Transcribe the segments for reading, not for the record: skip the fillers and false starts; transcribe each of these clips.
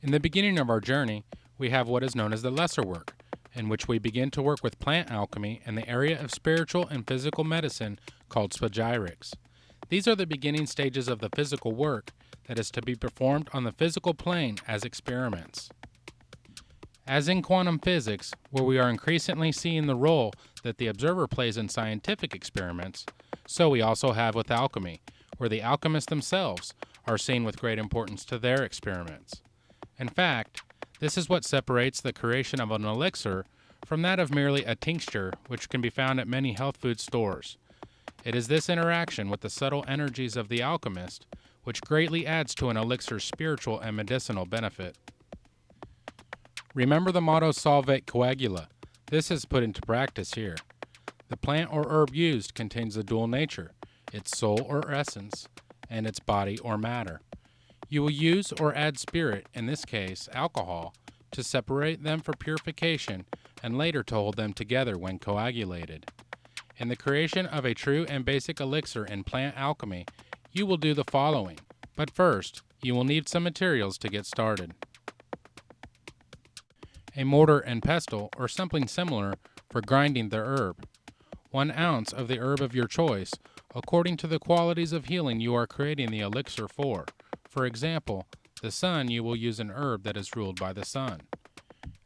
In the beginning of our journey, we have what is known as the lesser work, in which we begin to work with plant alchemy in the area of spiritual and physical medicine called spagyrics. These are the beginning stages of the physical work that is to be performed on the physical plane as experiments. As in quantum physics, where we are increasingly seeing the role that the observer plays in scientific experiments, so we also have with alchemy, where the alchemists themselves are seen with great importance to their experiments. In fact, this is what separates the creation of an elixir from that of merely a tincture, which can be found at many health food stores. It is this interaction with the subtle energies of the alchemist which greatly adds to an elixir's spiritual and medicinal benefit. Remember the motto Solvate Coagula. This is put into practice here. The plant or herb used contains the dual nature, its soul or essence, and its body or matter. You will use or add spirit, in this case alcohol, to separate them for purification and later to hold them together when coagulated. In the creation of a true and basic elixir in plant alchemy, you will do the following, but first, you will need some materials to get started. A mortar and pestle or something similar for grinding the herb. 1 ounce of the herb of your choice, according to the qualities of healing you are creating the elixir for. For example, the sun, you will use an herb that is ruled by the sun.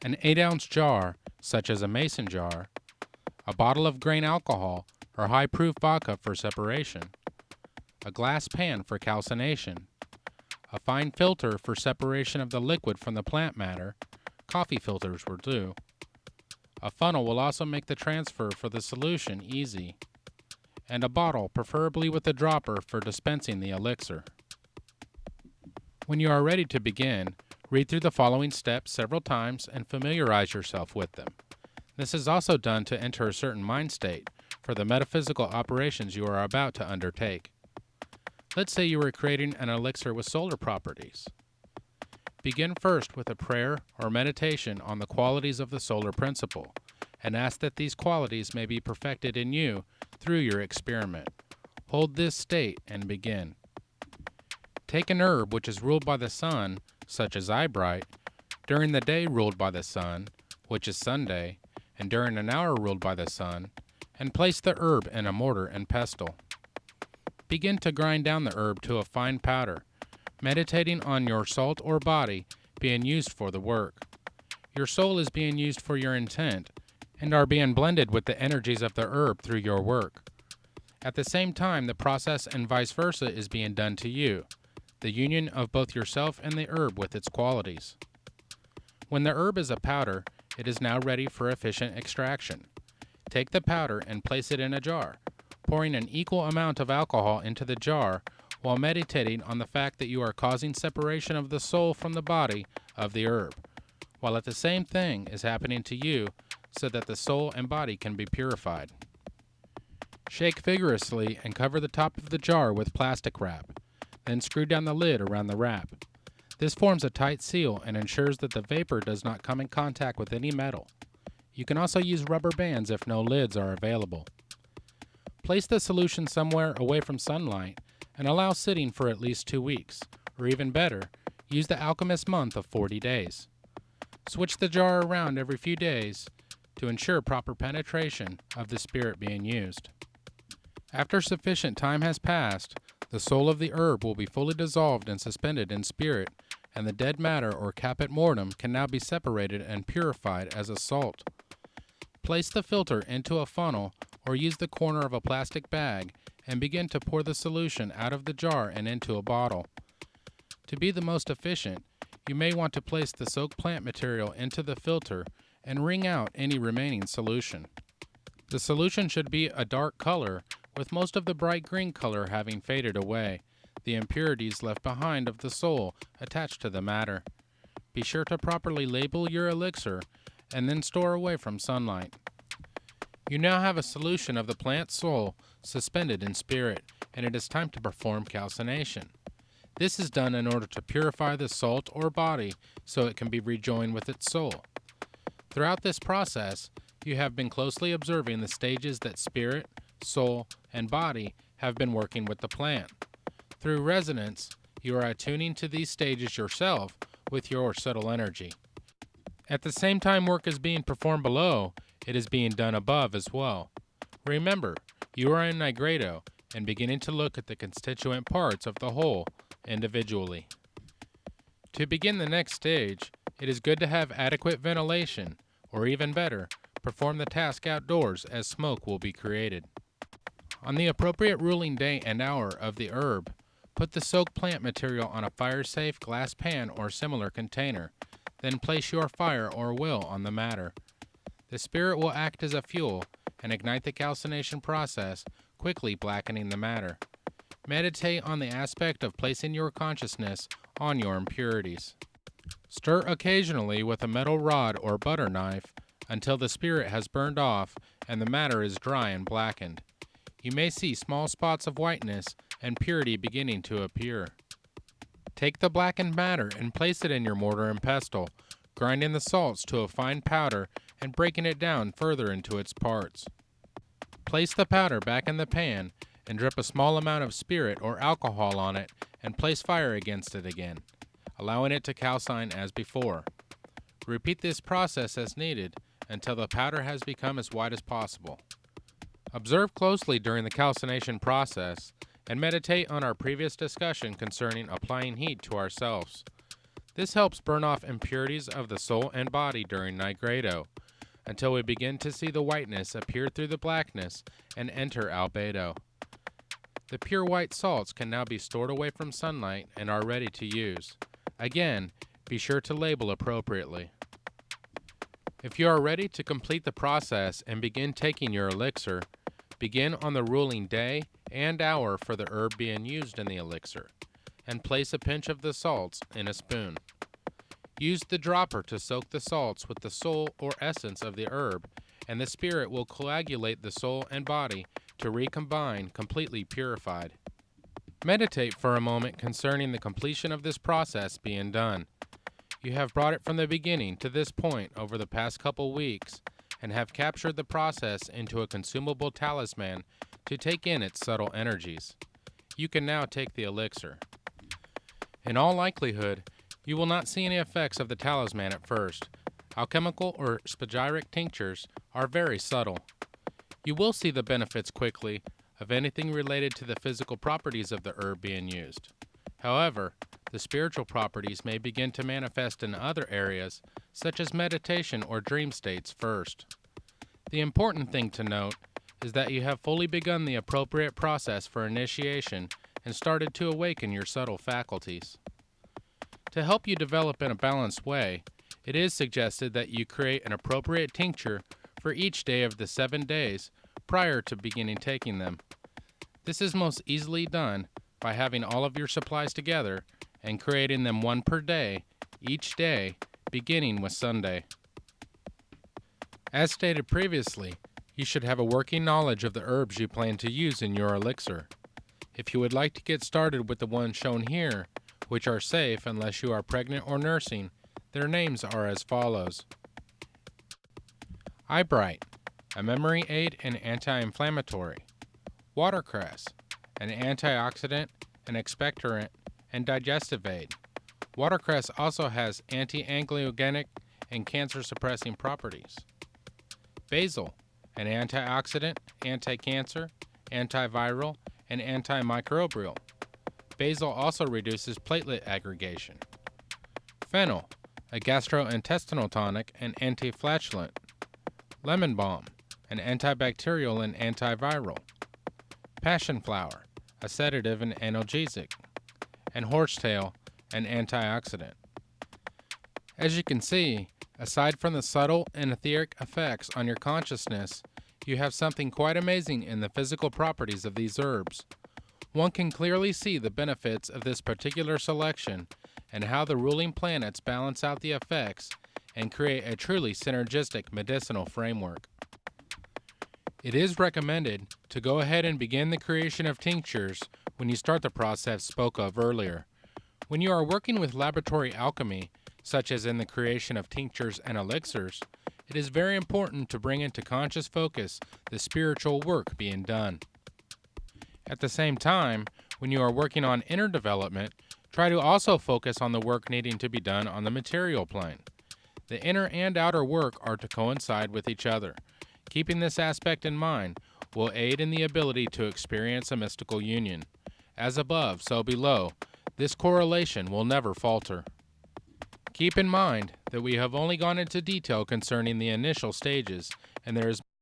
An 8-ounce jar, such as a mason jar. A bottle of grain alcohol or high-proof vodka for separation. A glass pan for calcination. A fine filter for separation of the liquid from the plant matter. Coffee filters will do. A funnel will also make the transfer for the solution easy. And a bottle, preferably with a dropper, for dispensing the elixir. When you are ready to begin, read through the following steps several times and familiarize yourself with them. This is also done to enter a certain mind state for the metaphysical operations you are about to undertake. Let's say you are creating an elixir with solar properties. Begin first with a prayer or meditation on the qualities of the solar principle, and ask that these qualities may be perfected in you through your experiment. Hold this state and begin. Take an herb which is ruled by the sun, such as eyebright, during the day ruled by the sun, which is Sunday, and during an hour ruled by the sun, and place the herb in a mortar and pestle. Begin to grind down the herb to a fine powder, meditating on your salt or body being used for the work. Your soul is being used for your intent, and are being blended with the energies of the herb through your work. At the same time, the process and vice versa is being done to you, the union of both yourself and the herb with its qualities. When the herb is a powder, it is now ready for efficient extraction. Take the powder and place it in a jar, pouring an equal amount of alcohol into the jar while meditating on the fact that you are causing separation of the soul from the body of the herb, while at the same thing is happening to you so that the soul and body can be purified. Shake vigorously and cover the top of the jar with plastic wrap, then screw down the lid around the wrap. This forms a tight seal and ensures that the vapor does not come in contact with any metal. You can also use rubber bands if no lids are available. Place the solution somewhere away from sunlight and allow sitting for at least 2 weeks, or even better, use the alchemist month of 40 days. Switch the jar around every few days to ensure proper penetration of the spirit being used. After sufficient time has passed, the soul of the herb will be fully dissolved and suspended in spirit, and the dead matter or caput mortuum can now be separated and purified as a salt. Place the filter into a funnel or use the corner of a plastic bag and begin to pour the solution out of the jar and into a bottle. To be the most efficient, you may want to place the soaked plant material into the filter and wring out any remaining solution. The solution should be a dark color, with most of the bright green color having faded away, the impurities left behind of the soul attached to the matter. Be sure to properly label your elixir and then store away from sunlight. You now have a solution of the plant soul suspended in spirit, and it is time to perform calcination. This is done in order to purify the salt or body so it can be rejoined with its soul. Throughout this process, you have been closely observing the stages that spirit, soul, and body have been working with the plant. Through resonance, you are attuning to these stages yourself with your subtle energy. At the same time work is being performed below, it is being done above as well. Remember, you are in nigredo and beginning to look at the constituent parts of the whole individually. To begin the next stage, it is good to have adequate ventilation, or even better, perform the task outdoors as smoke will be created. On the appropriate ruling day and hour of the herb, put the soaked plant material on a fire-safe glass pan or similar container, then place your fire or will on the matter. The spirit will act as a fuel and ignite the calcination process, quickly blackening the matter. Meditate on the aspect of placing your consciousness on your impurities. Stir occasionally with a metal rod or butter knife until the spirit has burned off and the matter is dry and blackened. You may see small spots of whiteness and purity beginning to appear. Take the blackened matter and place it in your mortar and pestle, grinding the salts to a fine powder and breaking it down further into its parts. Place the powder back in the pan and drip a small amount of spirit or alcohol on it and place fire against it again, allowing it to calcine as before. Repeat this process as needed until the powder has become as white as possible. Observe closely during the calcination process and meditate on our previous discussion concerning applying heat to ourselves. This helps burn off impurities of the soul and body during nigredo, until we begin to see the whiteness appear through the blackness and enter albedo. The pure white salts can now be stored away from sunlight and are ready to use. Again, be sure to label appropriately. If you are ready to complete the process and begin taking your elixir, begin on the ruling day and hour for the herb being used in the elixir, and place a pinch of the salts in a spoon. Use the dropper to soak the salts with the soul or essence of the herb, and the spirit will coagulate the soul and body to recombine completely purified. Meditate for a moment concerning the completion of this process being done. You have brought it from the beginning to this point over the past couple weeks, and have captured the process into a consumable talisman to take in its subtle energies. You can now take the elixir. In all likelihood, you will not see any effects of the talisman at first. Alchemical or spagyric tinctures are very subtle. You will see the benefits quickly of anything related to the physical properties of the herb being used. However, the spiritual properties may begin to manifest in other areas, such as meditation or dream states first. The important thing to note is that you have fully begun the appropriate process for initiation and started to awaken your subtle faculties. To help you develop in a balanced way, it is suggested that you create an appropriate tincture for each day of the 7 days prior to beginning taking them. This is most easily done by having all of your supplies together and creating them one per day, each day, beginning with Sunday. As stated previously, you should have a working knowledge of the herbs you plan to use in your elixir. If you would like to get started with the ones shown here, which are safe unless you are pregnant or nursing, their names are as follows. Eyebright, a memory aid and anti-inflammatory. Watercress, an antioxidant, an expectorant, and digestive aid. Watercress also has anti-angiogenic and cancer-suppressing properties. Basil, an antioxidant, anti-cancer, antiviral, and antimicrobial. Basil also reduces platelet aggregation. Fennel, a gastrointestinal tonic and anti-flatulent. Lemon balm, an antibacterial and antiviral. Passion flower, a sedative and analgesic. And horsetail, an antioxidant. As you can see, aside from the subtle and etheric effects on your consciousness, you have something quite amazing in the physical properties of these herbs. One can clearly see the benefits of this particular selection and how the ruling planets balance out the effects and create a truly synergistic medicinal framework. It is recommended to go ahead and begin the creation of tinctures when you start the process spoke of earlier. When you are working with laboratory alchemy, such as in the creation of tinctures and elixirs, it is very important to bring into conscious focus the spiritual work being done. At the same time, when you are working on inner development, Try to also focus on the work needing to be done on the material plane. The inner and outer work are to coincide with each other. Keeping this aspect in mind will aid in the ability to experience a mystical union. As above, so below, this correlation will never falter. Keep in mind that we have only gone into detail concerning the initial stages, and there is